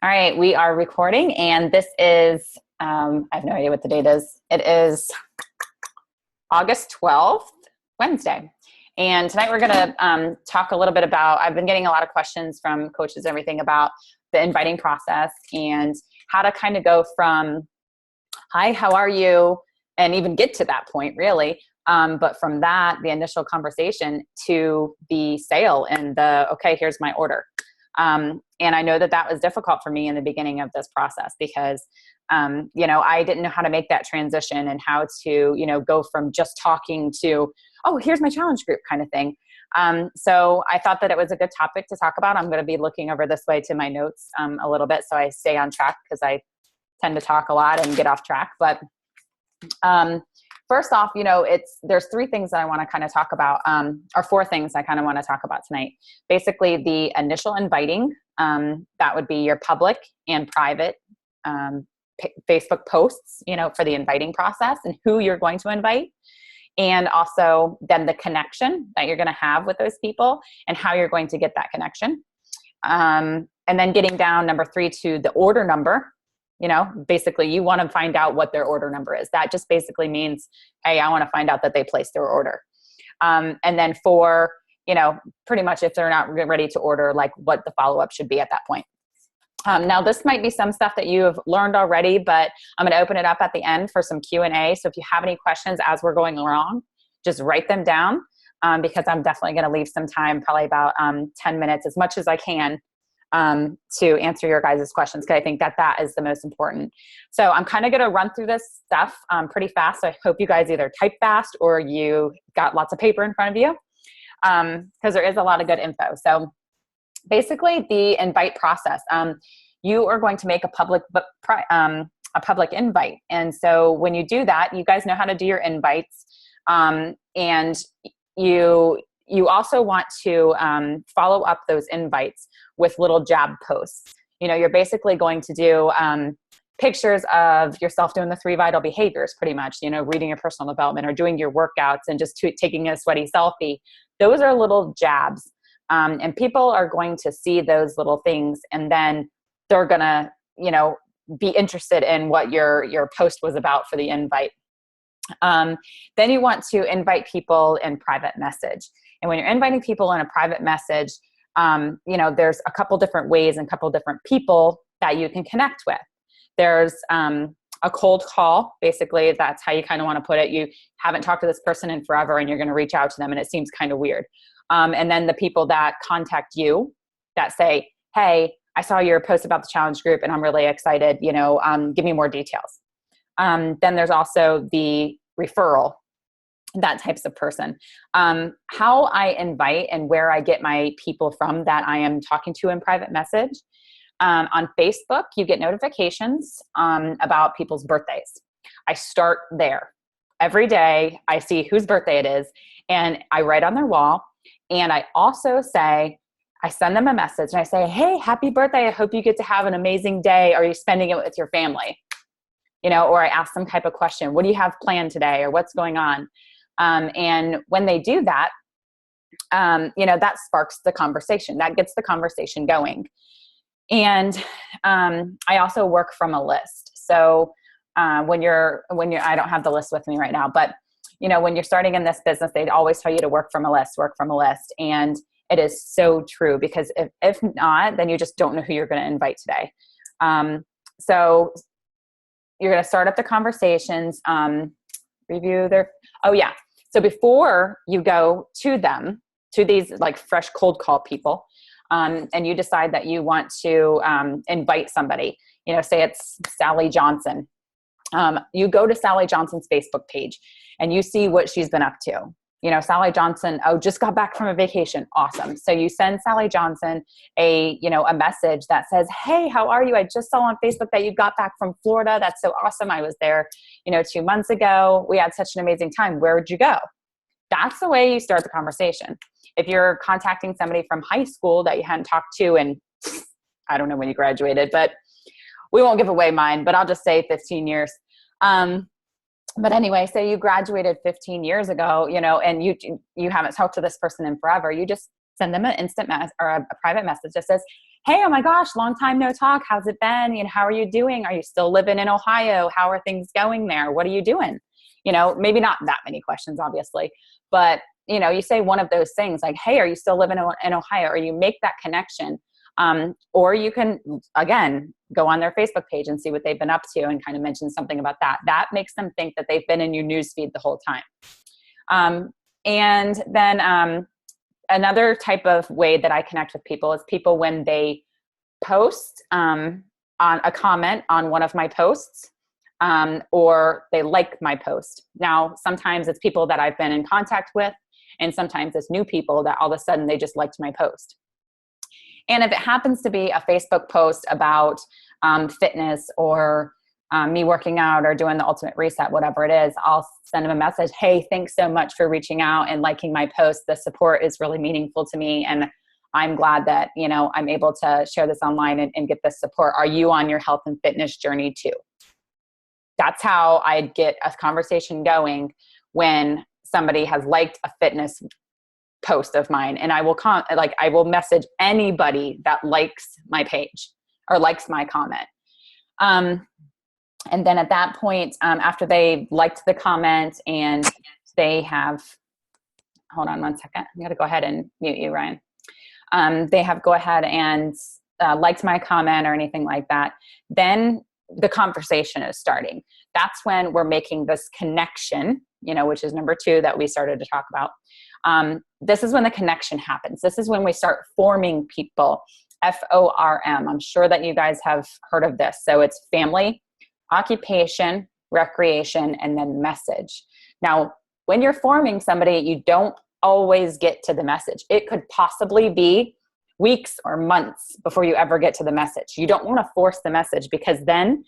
All right, we are recording, and this is, I have no idea what the date is. It is August 12th, Wednesday. And tonight we're going to talk a little bit about, I've been getting a lot of questions from coaches and everything about the inviting process and how to kind of go from, hi, how are you? And even get to that point, really. But from that, the initial conversation to the sale and the, okay, here's my order. And I know that that was difficult for me in the beginning of this process because, I didn't know how to make that transition and how to, go from just talking to, oh, here's my challenge group kind of thing. So I thought that it was a good topic to talk about. I'm going to be looking over this way to my notes a little bit so I stay on track because I tend to talk a lot and get off track. But first off, there's three things that I want to kind of talk about, or four things I kind of want to talk about tonight. Basically, the initial inviting, that would be your public and private Facebook posts, for the inviting process and who you're going to invite. And also then the connection that you're going to have with those people and how you're going to get that connection. And then getting down, number three, to the order number. Basically you want to find out what their order number is. That just basically means, hey, I want to find out that they placed their order. And then for, pretty much if they're not ready to order, like what the follow-up should be at that point. Now this might be some stuff that you have learned already, but I'm going to open it up at the end for some Q&A. So if you have any questions as we're going along, just write them down because I'm definitely going to leave some time, probably about 10 minutes, as much as I can, to answer your guys' questions, because I think that is the most important. So I'm kind of going to run through this stuff pretty fast. So I hope you guys either type fast or you got lots of paper in front of you, because there is a lot of good info. So basically the invite process, you are going to make a public invite. And so when you do that, you guys know how to do your invites. And you also want to follow up those invites with little jab posts. You're basically going to do pictures of yourself doing the 3 vital behaviors, pretty much, reading your personal development or doing your workouts and just taking a sweaty selfie. Those are little jabs. And people are going to see those little things, and then they're going to, be interested in what your post was about for the invite. Then you want to invite people in private message. And when you're inviting people in a private message, there's a couple different ways and a couple different people that you can connect with. There's a cold call. Basically, that's how you kind of want to put it. You haven't talked to this person in forever and you're going to reach out to them and it seems kind of weird. And then the people that contact you that say, hey, I saw your post about the challenge group and I'm really excited, give me more details. Then there's also the referral, that types of person. How I invite and where I get my people from that I am talking to in private message. On Facebook, you get notifications about people's birthdays. I start there. Every day I see whose birthday it is and I write on their wall. And I also say, I send them a message and I say, hey, happy birthday. I hope you get to have an amazing day. Are you spending it with your family? Or I ask some type of question. What do you have planned today? Or what's going on? And when they do that, that sparks the conversation. That gets the conversation going. And I also work from a list. So when you're, I don't have the list with me right now, but when you're starting in this business, they'd always tell you to work from a list. And it is so true because if not, then you just don't know who you're going to invite today. So you're going to start up the conversations, review their, So before you go to them, to these like fresh cold call people, and you decide that you want to invite somebody, say it's Sally Johnson. You go to Sally Johnson's Facebook page and you see what she's been up to. Sally Johnson, just got back from a vacation. Awesome. So you send Sally Johnson a message that says, hey, how are you? I just saw on Facebook that you got back from Florida. That's so awesome. I was there, 2 months ago. We had such an amazing time. Where would you go? That's the way you start the conversation. If you're contacting somebody from high school that you hadn't talked to and I don't know when you graduated, but we won't give away mine, but I'll just say 15 years. But anyway, say you graduated 15 years ago, and you haven't talked to this person in forever. You just send them an instant or a private message that says, hey, oh my gosh, long time no talk. How's it been? You know, how are you doing? Are you still living in Ohio? How are things going there? What are you doing? You know, maybe not that many questions, obviously, but you know, you say one of those things like, hey, are you still living in Ohio? Or you make that connection. Or you can, again, go on their Facebook page and see what they've been up to and kind of mention something about that. That makes them think that they've been in your newsfeed the whole time. And then another type of way that I connect with people is people when they post on a comment on one of my posts, or they like my post. Now, sometimes it's people that I've been in contact with, and sometimes it's new people that all of a sudden they just liked my post. And if it happens to be a Facebook post about fitness or me working out or doing the ultimate reset, whatever it is, I'll send them a message. Hey, thanks so much for reaching out and liking my post. The support is really meaningful to me. And I'm glad that, you know, I'm able to share this online and get this support. Are you on your health and fitness journey too? That's how I'd get a conversation going when somebody has liked a fitness post of mine. And I will message anybody that likes my page or likes my comment. And then at that point, after they liked the comment and they have, hold on one second, I'm going to go ahead and mute you, Ryan. They have go ahead and liked my comment or anything like that, then the conversation is starting. That's when we're making this connection, you know, which is number 2 that we started to talk about. This is when the connection happens. This is when we start forming people, FORM. I'm sure that you guys have heard of this. So it's family, occupation, recreation, and then message. Now, when you're forming somebody, you don't always get to the message. It could possibly be weeks or months before you ever get to the message. You don't want to force the message, because then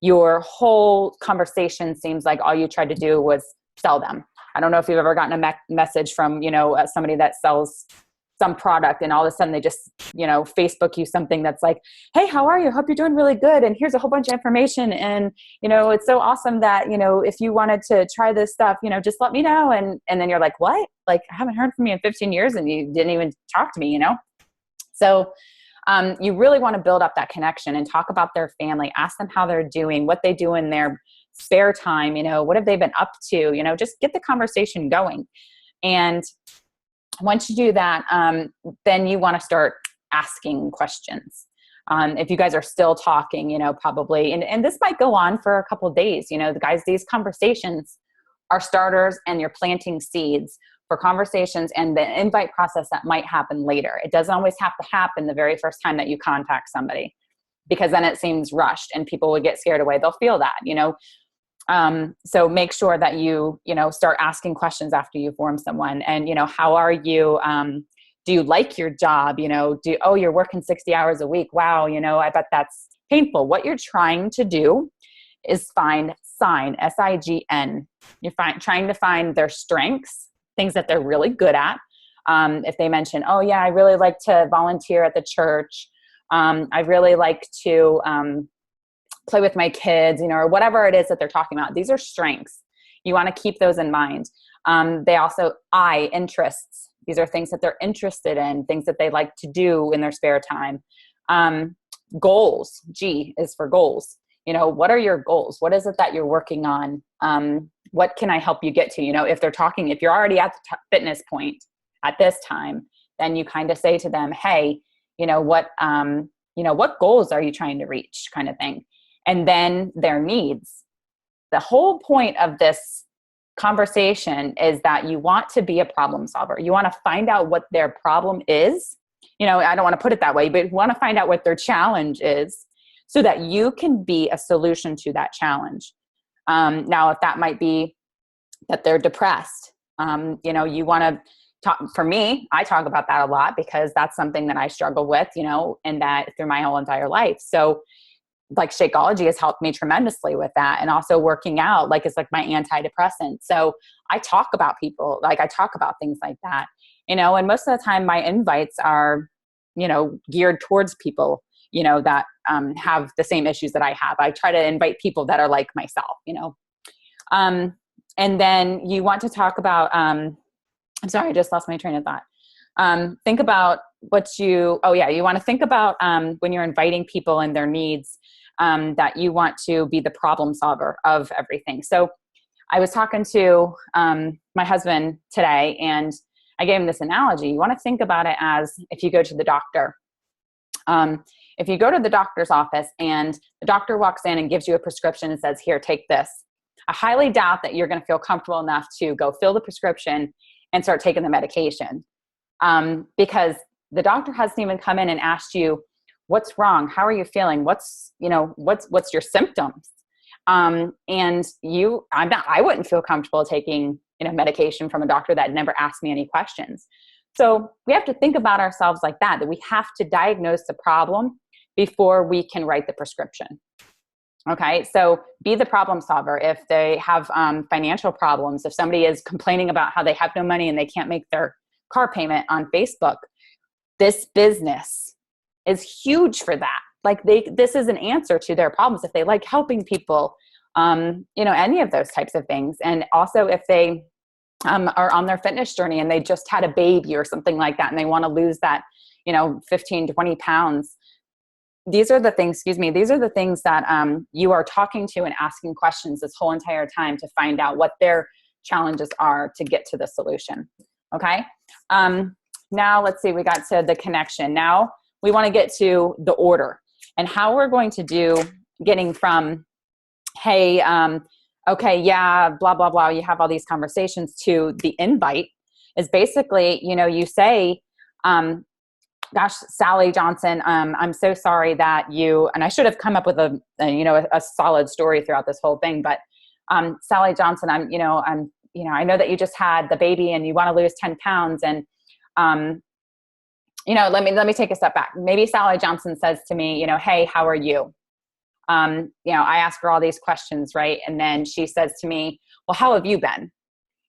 your whole conversation seems like all you tried to do was sell them. I don't know if you've ever gotten a message from, you know, somebody that sells some product, and all of a sudden they just, you know, Facebook you something that's like, hey, how are you? Hope you're doing really good. And here's a whole bunch of information. And, you know, it's so awesome that, you know, if you wanted to try this stuff, you know, just let me know. And then you're like, what? Like, I haven't heard from you in 15 years and you didn't even talk to me, you know? So you really want to build up that connection and talk about their family, ask them how they're doing, what they do in their spare time, you know, what have they been up to, you know, just get the conversation going. And once you do that, then you want to start asking questions. If you guys are still talking, you know, probably, and this might go on for a couple of days, you know, the guys, these conversations are starters, and you're planting seeds for conversations and the invite process that might happen later. It doesn't always have to happen the very first time that you contact somebody, because then it seems rushed and people would get scared away. They'll feel that, you know. So make sure that you know, start asking questions after you form someone. And, you know, how are you? Do you like your job? You know, you're working 60 hours a week. Wow. You know, I bet that's painful. What you're trying to do is sign, SIGN. You're trying to find their strengths, things that they're really good at. If they mention, oh yeah, I really like to volunteer at the church. I really like to, play with my kids, you know, or whatever it is that they're talking about. These are strengths. You want to keep those in mind. They also, interests. These are things that they're interested in, things that they like to do in their spare time. Goals, G is for goals. You know, what are your goals? What is it that you're working on? What can I help you get to? You know, if you're already at the fitness point at this time, then you kind of say to them, hey, you know, what goals are you trying to reach, kind of thing. And then their needs. The whole point of this conversation is that you want to be a problem solver. You want to find out what their problem is. You know, I don't want to put it that way, but you want to find out what their challenge is so that you can be a solution to that challenge. Now, if that might be that they're depressed, you know, you want to talk. For me, I talk about that a lot because that's something that I struggle with, you know, and that through my whole entire life. So like Shakeology has helped me tremendously with that. And also working out, like, it's like my antidepressant. So I talk about people, like I talk about things like that, you know, and most of the time my invites are, you know, geared towards people, you know, that have the same issues that I have. I try to invite people that are like myself, you know. And then you want to talk about, I'm sorry, I just lost my train of thought. Think about you want to think about when you're inviting people and their needs, that you want to be the problem solver of everything. So I was talking to my husband today, and I gave him this analogy. You want to think about it as if you go to the doctor. If you go to the doctor's office and the doctor walks in and gives you a prescription and says, here, take this. I highly doubt that you're going to feel comfortable enough to go fill the prescription and start taking the medication. Because the doctor hasn't even come in and asked you, what's wrong? How are you feeling? What's your symptoms? I wouldn't feel comfortable taking, medication from a doctor that never asked me any questions. So we have to think about ourselves like that we have to diagnose the problem before we can write the prescription. Okay. So be the problem solver. If they have financial problems, if somebody is complaining about how they have no money and they can't make their car payment on Facebook, this business is huge for that. Like this is an answer to their problems. If they like helping people, any of those types of things. And also if they are on their fitness journey and they just had a baby or something like that, and they want to lose that, 15, 20 pounds. These are the things that you are talking to and asking questions this whole entire time to find out what their challenges are to get to the solution. Okay. Now let's see, we got to the connection. Now we want to get to the order and how we're going to do getting from, hey, okay, yeah, blah, blah, blah. You have all these conversations to the invite is basically, you say, gosh, Sally Johnson, I'm so sorry that and I should have come up with a solid story throughout this whole thing, but Sally Johnson, I know that you just had the baby and you want to lose 10 pounds. And, let me take a step back. Maybe Sally Johnson says to me, hey, how are you? I ask her all these questions, right? And then she says to me, well, how have you been?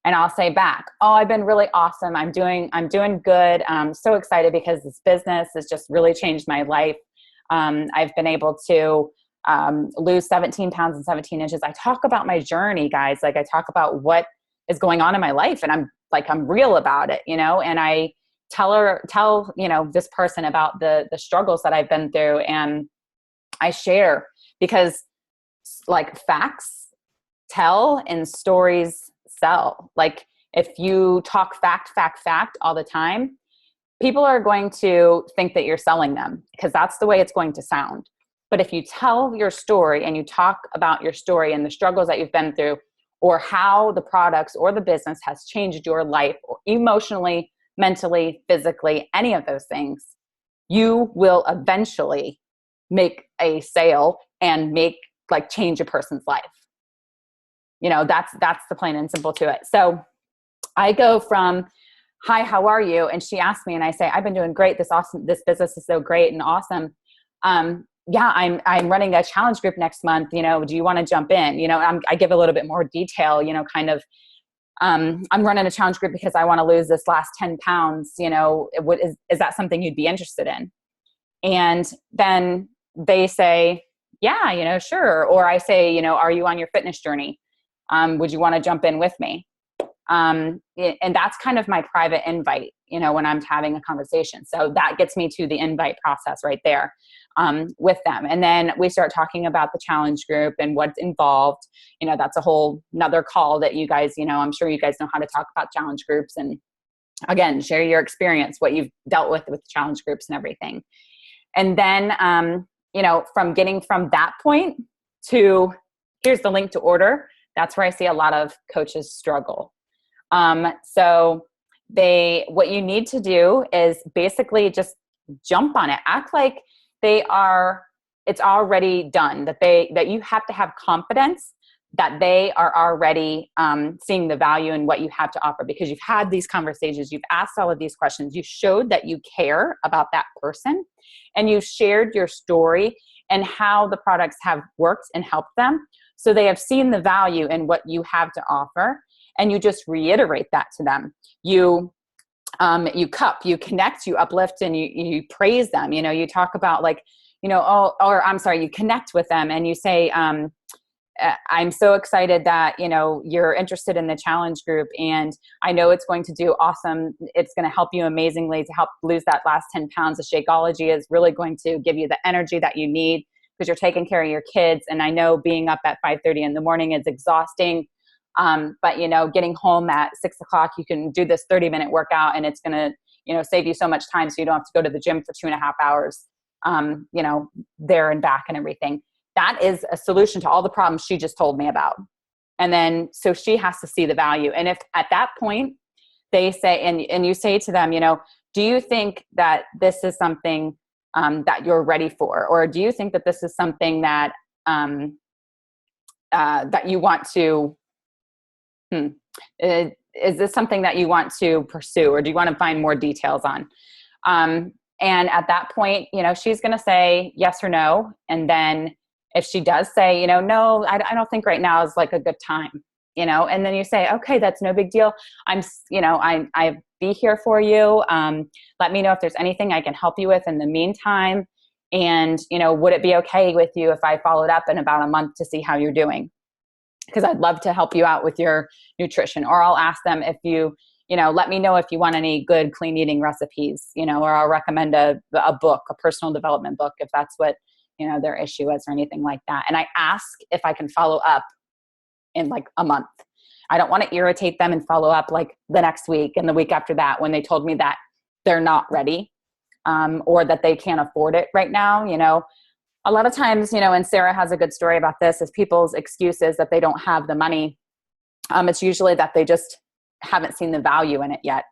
And I'll say back, oh, I've been really awesome. I'm doing good. I'm so excited because this business has just really changed my life. I've been able to lose 17 pounds and 17 inches. I talk about my journey, guys. Like I talk about what is going on in my life, and I'm real about it, and I tell this person about the struggles that I've been through, and I share because like facts tell and stories sell. Like if you talk fact all the time, people are going to think that you're selling them because that's the way it's going to sound. But if you tell your story and you talk about your story and the struggles that you've been through, or how the products or the business has changed your life or emotionally, mentally, physically, any of those things, you will eventually make a sale and change a person's life. That's the plain and simple to it. So I go from, hi, how are you? And she asks me and I say, I've been doing great. This business is so great and awesome. Yeah, I'm running a challenge group next month. Do you want to jump in? I give a little bit more detail, I'm running a challenge group because I want to lose this last 10 pounds. Is that something you'd be interested in? And then they say, yeah, sure. Or I say, are you on your fitness journey? Would you want to jump in with me? And that's kind of my private invite, when I'm having a conversation. So that gets me to the invite process right there with them. And then we start talking about the challenge group and what's involved. That's a whole another call that you guys, I'm sure you guys know how to talk about challenge groups. And again, share your experience, what you've dealt with challenge groups and everything. And then, from getting from that point to here's the link to order, that's where I see a lot of coaches struggle. So what you need to do is basically just jump on it. Act like it's already done, that you have to have confidence that they are already seeing the value in what you have to offer because you've had these conversations, you've asked all of these questions, you showed that you care about that person, and you shared your story and how the products have worked and helped them. So they have seen the value in what you have to offer, and you just reiterate that to them. You you connect, you uplift, and you praise them. You talk about you connect with them and you say, I'm so excited that, you know, you're interested in the challenge group, and I know it's going to do awesome. It's going to help you amazingly to help lose that last 10 pounds. The Shakeology is really going to give you the energy that you need because you're taking care of your kids. And I know being up at 5:30 in the morning is exhausting. But, you know, getting home at 6 o'clock, you can do this 30-minute workout, and it's going to, you know, save you so much time. So you don't have to go to the gym for 2.5 hours, you know, there and back and everything. That is a solution to all the problems she just told me about. And then, so she has to see the value. And if at that point they say, and you say to them, you know, do you think that this is something that you're ready for? Or do you think that this is something that, that you want to, is this something that you want to pursue? Or do you want to find more details on? And at that point, you know, she's going to say yes or no. And then if she does say, you know, no, I don't think right now is like a good time, you know, and then you say, okay, that's no big deal. I be here for you. Let me know if there's anything I can help you with in the meantime. And, you know, would it be okay with you if I followed up in about a month to see how you're doing? Because I'd love to help you out with your nutrition. Or I'll ask them if you know, let me know if you want any good clean eating recipes, you know, or I'll recommend a book, a personal development book, if that's what, you know, their issue is or anything like that. And I ask if I can follow up in like a month. I don't want to irritate them and follow up like the next week and the week after that when they told me that they're not ready, or that they can't afford it right now. You know, a lot of times, you know, and Sarah has a good story about this, is people's excuses that they don't have the money. It's usually that they just haven't seen the value in it yet.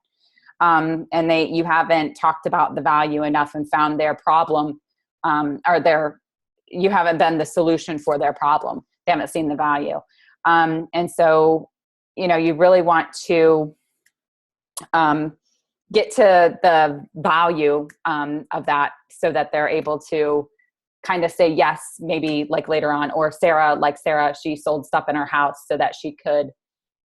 And you haven't talked about the value enough and found their problem, you haven't been the solution for their problem. They haven't seen the value. And so, you know, you really want to, get to the value, of that so that they're able to kind of say yes, maybe like later on. Or Sarah, she sold stuff in her house so that she could,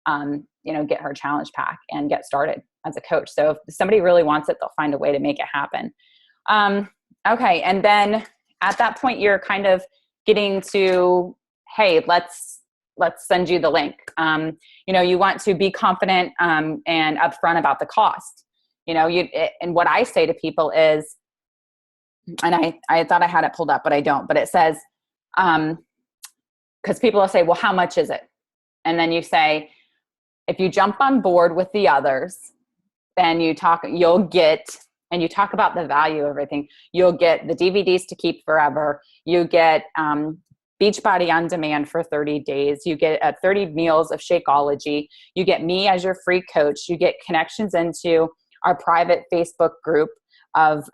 you know, get her challenge pack and get started as a coach. So if somebody really wants it, they'll find a way to make it happen. Okay. And then at that point, you're kind of getting to, hey, let's send you the link. You know, you want to be confident, and upfront about the cost. You know, and what I say to people is, and I thought I had it pulled up, but I don't, but it says, because people will say, well, how much is it? And then you say, if you jump on board with the others, then you'll get, and you talk about the value of everything. You'll get the DVDs to keep forever. You get Beachbody on demand for 30 days. You get 30 meals of Shakeology. You get me as your free coach. You get connections into our private Facebook group of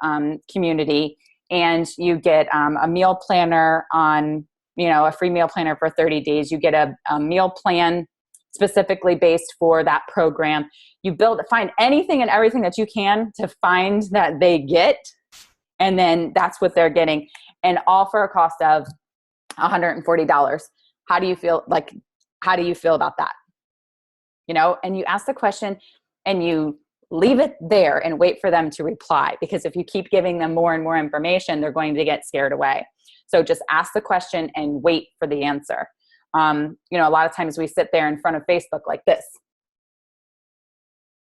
community. And you get a meal planner on, you know, a free meal planner for 30 days. You get a meal plan specifically based for that program. You find anything and everything that you can to find that they get. And then that's what they're getting. And all for a cost of $140. How do you feel about that? You know, and you ask the question and you leave it there and wait for them to reply. Because if you keep giving them more and more information, they're going to get scared away. So just ask the question and wait for the answer. You know, a lot of times we sit there in front of Facebook like this,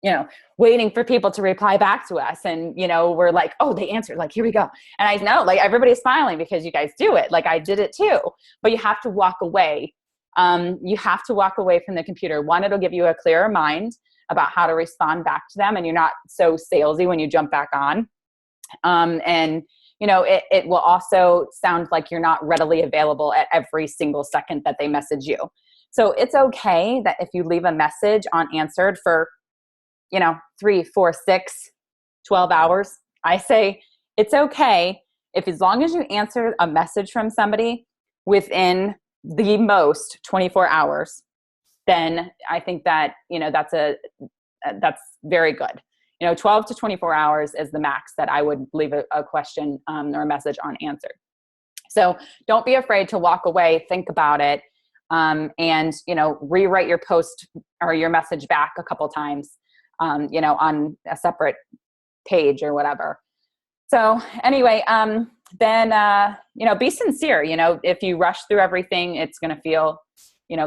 you know, waiting for people to reply back to us. And, you know, we're like, oh, they answered, like, here we go. And I know, like, everybody's smiling because you guys do it. Like, I did it too, but you have to walk away. You have to walk away from the computer. One, it'll give you a clearer mind about how to respond back to them. And you're not so salesy when you jump back on. And, you know, it will also sound like you're not readily available at every single second that they message you. So it's okay that if you leave a message unanswered for, you know, 3, 4, 6, 12 hours, I say it's okay if, as long as you answer a message from somebody within the most 24 hours, then I think that, you know, that's very good. You know, 12 to 24 hours is the max that I would leave a question or a message unanswered. So don't be afraid to walk away, think about it, and, you know, rewrite your post or your message back a couple times, you know, on a separate page or whatever. So anyway, then, be sincere. If you rush through everything, it's going to feel,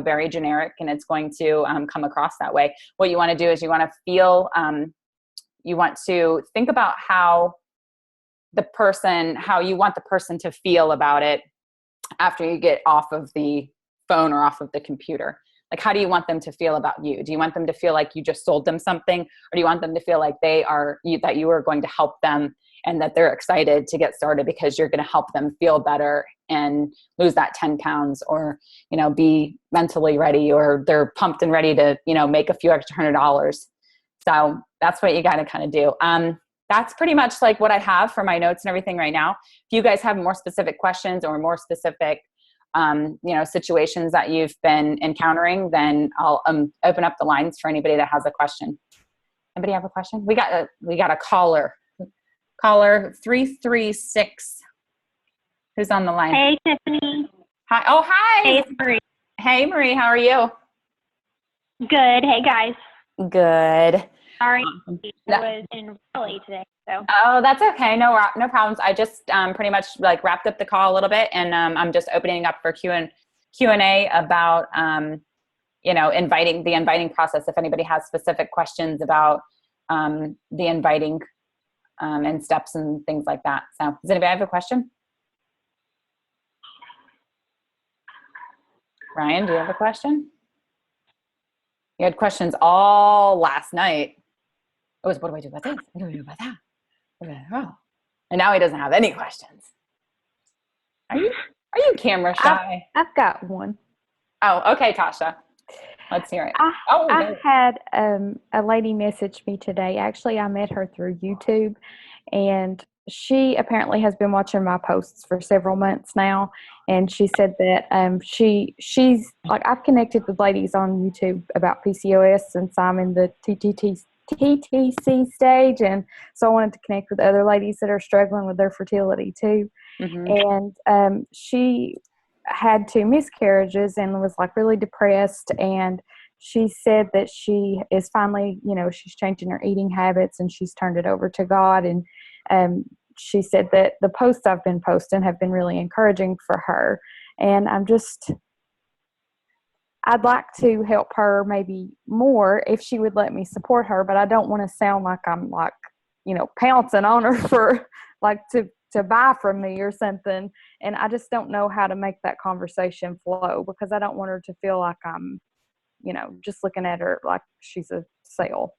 very generic, and it's going to come across that way. What you want to do is you want to feel, you want to think about how you want the person to feel about it after you get off of the phone or off of the computer. Like, how do you want them to feel about you? Do you want them to feel like you just sold them something? Or do you want them to feel like that you are going to help them and that they're excited to get started because you're going to help them feel better and lose that 10 pounds or, be mentally ready, or they're pumped and ready to, make a few extra $100. So that's what you got to kind of do. That's pretty much like what I have for my notes and everything right now. If you guys have more specific questions or more specific situations that you've been encountering, then I'll open up the lines for anybody that has a question. Anybody have a question? We got a caller 336. Who's on the line? Hey, Tiffany. Hi. Oh, hi. Hey, it's Marie. Hey, Marie. How are you? Good. Hey, guys. Good. Sorry, I was in Raleigh today. So. Oh, that's okay. No problems. I just pretty much wrapped up the call a little bit, and I'm just opening up for Q&A about the inviting process. If anybody has specific questions about the inviting and steps and things like that. So, does anybody have a question? Ryan, do you have a question? You had questions all last night. It was, what do I do about this? What do I do about that? Oh. And now he doesn't have any questions. Are you camera shy? I've got one. Oh, okay, Tasha. Let's hear it. I had a lady message me today. Actually, I met her through YouTube, and she apparently has been watching my posts for several months now. And she said that she's like, I've connected with ladies on YouTube about PCOS since I'm in the TTC stage, and so I wanted to connect with other ladies that are struggling with their fertility too. Mm-hmm. And she had 2 miscarriages and was really depressed, and she said that she is finally, she's changing her eating habits and she's turned it over to God. And she said that the posts I've been posting have been really encouraging for her, and I'd like to help her maybe more if she would let me support her, but I don't want to sound like I'm pouncing on her for to buy from me or something. And I just don't know how to make that conversation flow, because I don't want her to feel like I'm, just looking at her like she's a sale.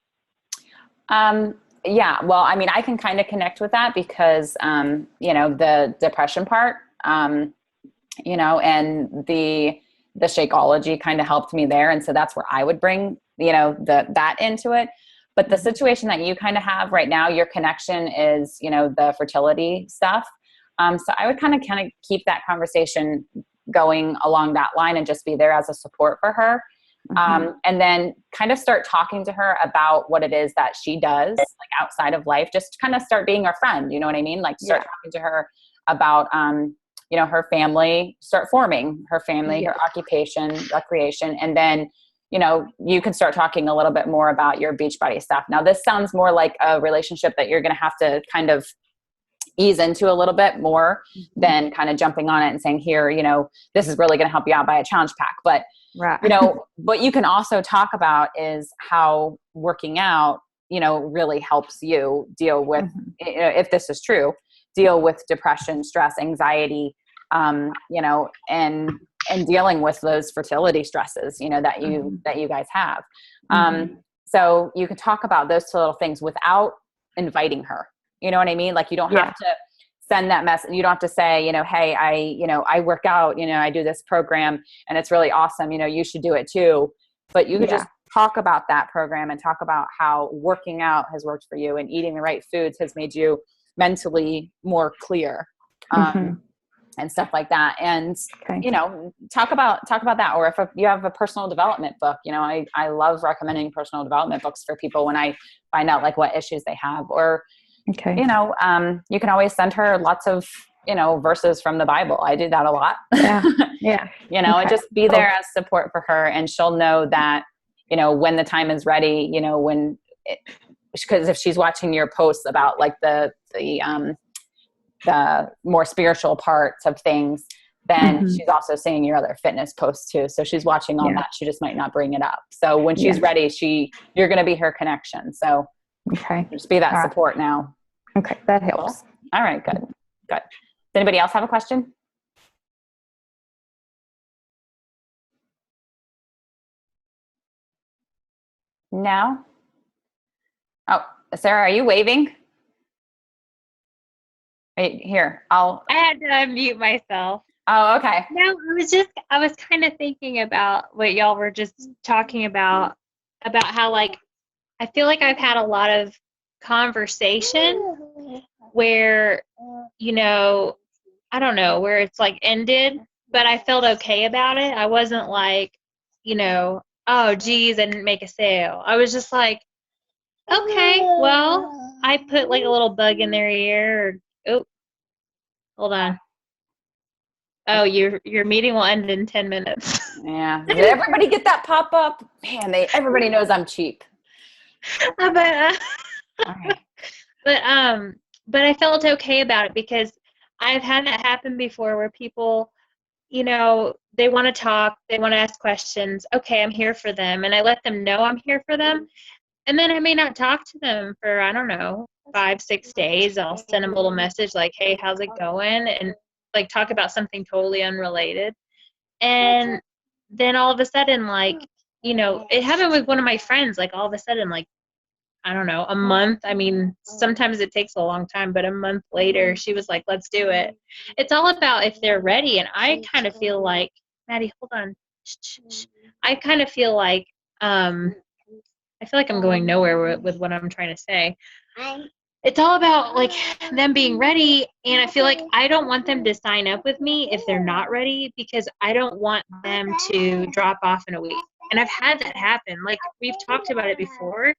Yeah. Well, I mean, I can kind of connect with that because, the depression part, and the Shakeology kind of helped me there. And so that's where I would bring, that into it. But the situation that you kind of have right now, your connection is, the fertility stuff. So I would kind of keep that conversation going along that line and just be there as a support for her. Mm-hmm. And then kind of start talking to her about what it is that she does outside of life. Just kind of start being her friend. You know what I mean? Start talking to her about, her family, start forming her family, her occupation, recreation. And then, you can start talking a little bit more about your Beachbody stuff. Now, this sounds more like a relationship that you're going to have to kind of ease into a little bit more than kind of jumping on it and saying, here, this is really going to help you out, buy a challenge pack. But, right. What you can also talk about is how working out, really helps you deal with, if this is true, deal with depression, stress, anxiety, and dealing with those fertility stresses, that you guys have. So you can talk about those 2 little things without inviting her. You know what I mean? You don't have to send that message. You don't have to say, hey, I work out, I do this program and it's really awesome. You should do it too. But you could just talk about that program and talk about how working out has worked for you and eating the right foods has made you mentally more clear. And stuff like that. And, talk about that. Or if you have a personal development book, I love recommending personal development books for people when I find out what issues they have. Or, you can always send her lots of, verses from the Bible. I do that a lot. Yeah. And just be there as support for her. And she'll know that, when the time is ready, because if she's watching your posts about the the more spiritual parts of things, then Mhm. she's also seeing your other fitness posts too. So she's watching all Yeah. that. She just might not bring it up. So when she's Yeah. ready, you're going to be her connection. So Okay. just be that All right. support now. Okay. That helps. All right, good. Good. Does anybody else have a question? No? Oh, Sarah, are you waving? Wait, here, I had to unmute myself. oh, okay. No, I was kind of thinking about what y'all were just talking about how, like, I feel like I've had a lot of conversation where, I don't know, where it's like ended, but I felt okay about it. I wasn't like, oh, geez, I didn't make a sale. I was just like, okay, well, I put like a little bug in their ear. Oh, hold on. Oh, your meeting will end in 10 minutes. Yeah. Did everybody get that pop up? Man, everybody knows I'm cheap. but All right. but I felt okay about it because I've had that happen before where people, they want to talk, they want to ask questions. Okay, I'm here for them, and I let them know I'm here for them. And then I may not talk to them for, I don't know, 5-6 days. I'll send them a little message like, hey, how's it going? And like talk about something totally unrelated. And then all of a sudden, like, it happened with one of my friends, like all of a sudden, like, I don't know, a month. I mean, sometimes it takes a long time, but a month later, she was like, let's do it. It's all about if they're ready. And I kind of feel like, Maddie, hold on. Shh. I kind of feel like, I feel like I'm going nowhere with what I'm trying to say. It's all about like them being ready, and I feel like I don't want them to sign up with me if they're not ready, because I don't want them to drop off in a week. And I've had that happen. Like, we've talked about it before,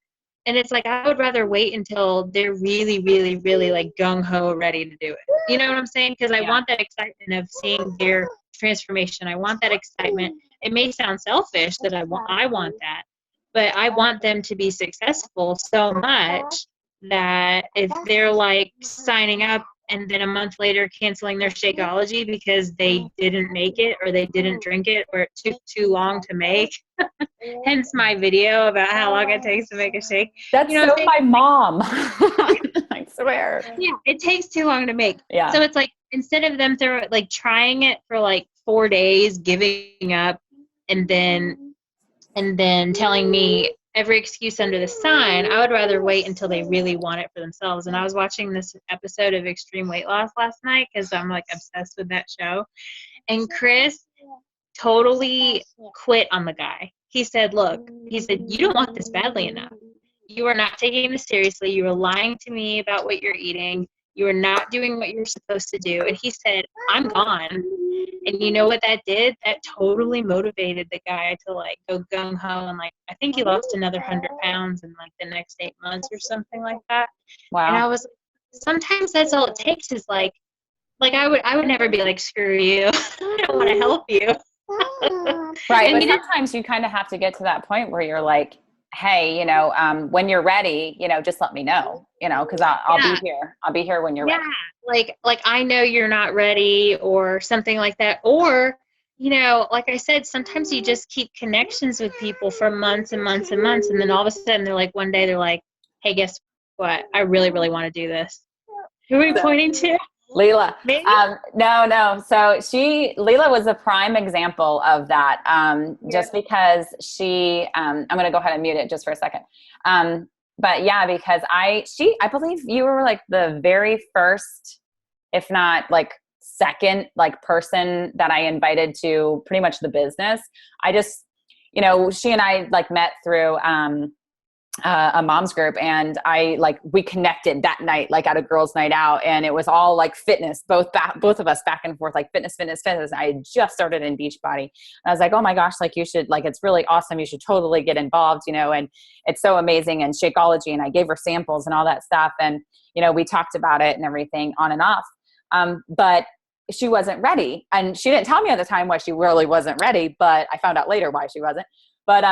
and it's like I would rather wait until they're really, really, really like gung-ho ready to do it. You know what I'm saying? Because I want that excitement of seeing their transformation. I want that excitement. It may sound selfish that I want that, but I want them to be successful so much that if they're like signing up and then a month later canceling their Shakeology because they didn't make it or they didn't drink it or it took too long to make, hence my video about how long it takes to make a shake. That's so my mom. I swear. Yeah, it takes too long to make. Yeah. So it's like, instead of them trying it for like 4 days, giving up, and then telling me every excuse under the sun, I would rather wait until they really want it for themselves. And I was watching this episode of Extreme Weight Loss last night because I'm like obsessed with that show. And Chris totally quit on the guy. He said, you don't want this badly enough. You are not taking this seriously. You are lying to me about what you're eating. You are not doing what you're supposed to do. And he said, I'm gone. And you know what that did? That totally motivated the guy to like go gung ho, and like I think he lost another 100 pounds in like the next 8 months or something like that. Wow. And I was, sometimes that's all it takes is like I would never be like, screw you. I don't want to help you. Right. But sometimes you kind of have to get to that point where you're like, hey, when you're ready, just let me know, because I'll be here. I'll be here when you're ready. Like I know you're not ready or something like that. Or, like I said, sometimes you just keep connections with people for months and months and months. And then all of a sudden they're like, one day they're like, hey, guess what? I really, really want to do this. Who are we pointing to? Leela. Maybe? No. So Leela was a prime example of that. Just because I'm going to go ahead and mute it just for a second. But yeah, because I believe you were like the very first, if not like second, like person that I invited to pretty much the business. I just, she and I like met through, a mom's group, and we connected that night, like at a girls' night out, and it was all like fitness, both of us back and forth, like fitness. I had just started in Beachbody, and I was like, oh my gosh, like you should, like, it's really awesome. You should totally get involved, and it's so amazing. And Shakeology, and I gave her samples and all that stuff. And, we talked about it and everything on and off. But she wasn't ready, and she didn't tell me at the time why she really wasn't ready, but I found out later why she wasn't. But,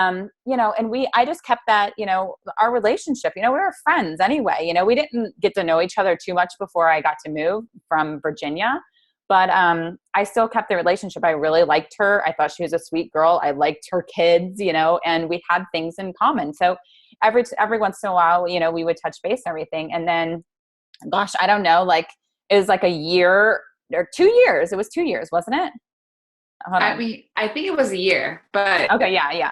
you know, and I just kept that, you know, our relationship, you know, we were friends anyway. You know, we didn't get to know each other too much before I got to move from Virginia. But I still kept the relationship. I really liked her. I thought she was a sweet girl. I liked her kids, you know, and we had things in common. So every once in a while, you know, we would touch base and everything. And then, gosh, I don't know, like it was like a year or 2 years. It was 2 years, wasn't it? Hold I on. mean, I think it was a year, but Okay, yeah.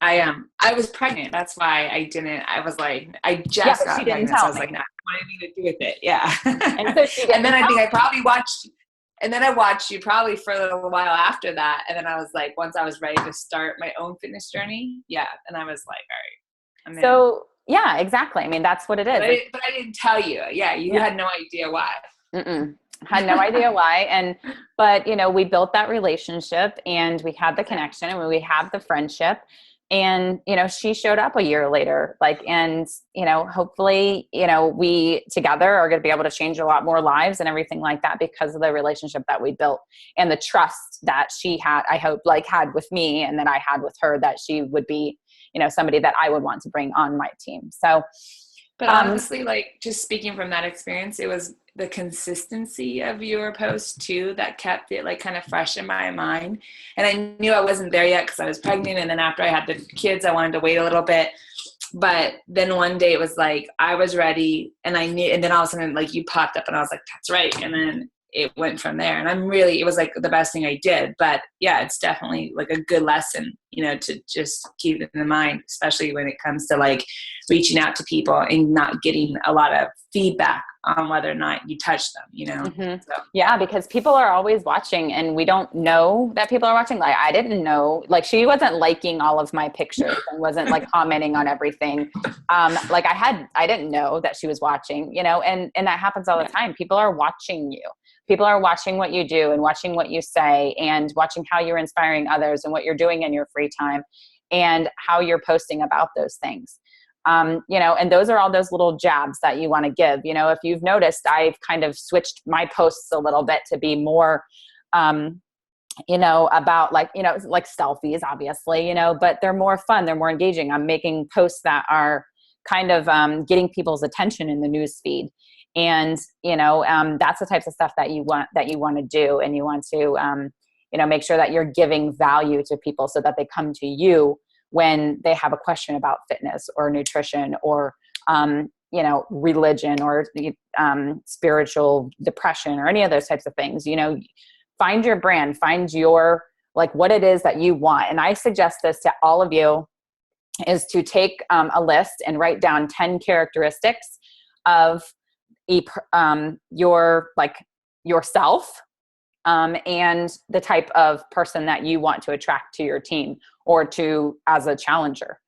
I was pregnant. That's why I didn't. I was like, I Yeah, just but she got didn't pregnant, so tell I was me. like, nah, what do I need to do with it? Yeah. And so she didn't And then I tell think I me. probably watched, and then I watched you probably for a little while after that. And then I was like, once I was ready to start my own fitness journey, yeah. And I was like, all right, I'm in. So yeah, exactly. I mean, that's what it is. But I didn't tell you. Yeah, you had no idea why. Had no idea why. But you know, we built that relationship and we had the connection and we had the friendship. And, you know, she showed up a year later, like, and, you know, hopefully, you know, we together are going to be able to change a lot more lives and everything like that because of the relationship that we built and the trust that she had, I hope, like had with me and that I had with her, that she would be, you know, somebody that I would want to bring on my team. So, but honestly, like just speaking from that experience, it was the consistency of your post too that kept it like kind of fresh in my mind. And I knew I wasn't there yet because I was pregnant. And then after I had the kids, I wanted to wait a little bit. But then one day it was like, I was ready and I knew, and then all of a sudden like you popped up and I was like, that's right. And then it went from there. And it was like the best thing I did. But yeah, it's definitely like a good lesson, you know, to just keep it in mind, especially when it comes to like reaching out to people and not getting a lot of feedback on whether or not you touch them, you know? So. Yeah, because people are always watching and we don't know that people are watching. Like I didn't know, like she wasn't liking all of my pictures and wasn't like commenting on everything. Like I didn't know that she was watching, you know, and that happens all the time. People are watching you. People are watching what you do and watching what you say and watching how you're inspiring others and what you're doing in your free time and how you're posting about those things. You know, and those are all those little jabs that you want to give. You know, if you've noticed, I've kind of switched my posts a little bit to be more, you know, about like, you know, like selfies, obviously, you know, but they're more fun. They're more engaging. I'm making posts that are kind of getting people's attention in the news feed. And, you know, that's the types of stuff that you want to do. And you want to, you know, make sure that you're giving value to people so that they come to you when they have a question about fitness or nutrition or, you know, religion or spiritual depression or any of those types of things. You know, find your brand, find your, like what it is that you want. And I suggest this to all of you is to take a list and write down 10 characteristics of your, like yourself, and the type of person that you want to attract to your team or to as a challenger.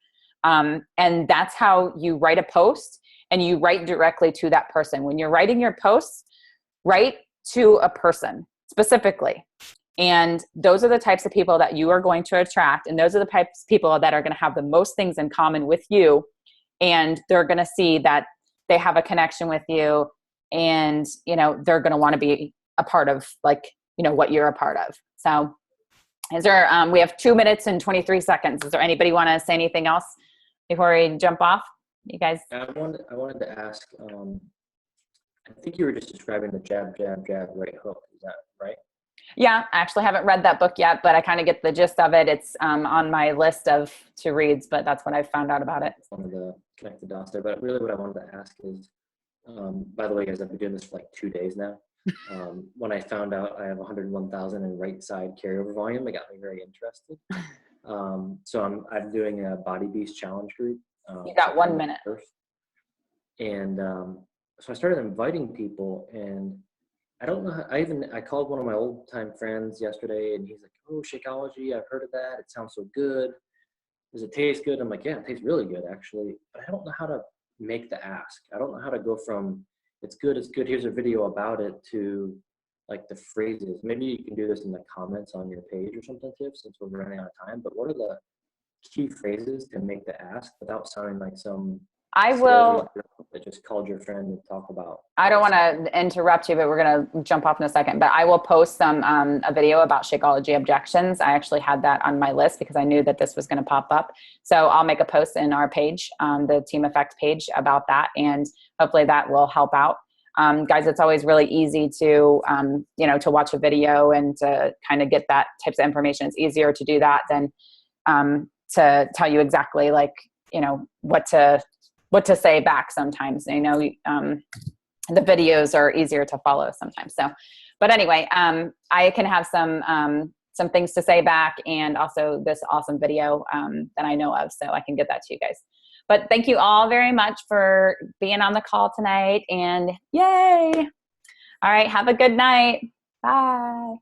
And that's how you write a post and you write directly to that person. When you're writing your posts, write to a person specifically. And those are the types of people that you are going to attract. And those are the types of people that are going to have the most things in common with you. And they're going to see that they have a connection with you and, you know, they're going to want to be a part of like, you know, what you're a part of. So is there, we have 2 minutes and 23 seconds. Is there anybody want to say anything else before we jump off? You guys? I wanted to ask, I think you were just describing the jab, right hook. Is that right? Yeah, I actually haven't read that book yet, but I kind of get the gist of it. It's on my list of to reads, but that's what I found out about it. Wanted to connect the dots there, but really what I wanted to ask is, by the way, guys, I've been doing this for like 2 days now. When I found out I have 101,000 in right side carryover volume, it got me very interested. So I'm doing a Body Beast challenge group. You got 1 minute. First. And so I started inviting people, and I don't know how, I called one of my old time friends yesterday, and he's like, "Oh, Shakeology, I've heard of that. It sounds so good. Does it taste good?" I'm like, "Yeah, it tastes really good, actually." But I don't know how to make the ask. I don't know how to go from it's good, here's a video about it, to like the phrases. Maybe you can do this in the comments on your page or something, Tiff, since we're running out of time. But what are the key phrases to make the ask without sounding like some I will. I just called your friend to talk about. I don't want to interrupt you, but we're going to jump off in a second. But I will post a video about Shakeology objections. I actually had that on my list because I knew that this was going to pop up. So I'll make a post in our page, the Team Effect page, about that, and hopefully that will help out. Guys, it's always really easy to to watch a video and to kind of get that types of information. It's easier to do that than to tell you exactly what to say back sometimes. The videos are easier to follow sometimes. So, but anyway, I can have some things to say back, and also this awesome video that I know of, so I can get that to you guys. But thank you all very much for being on the call tonight, and yay. All right. Have a good night. Bye.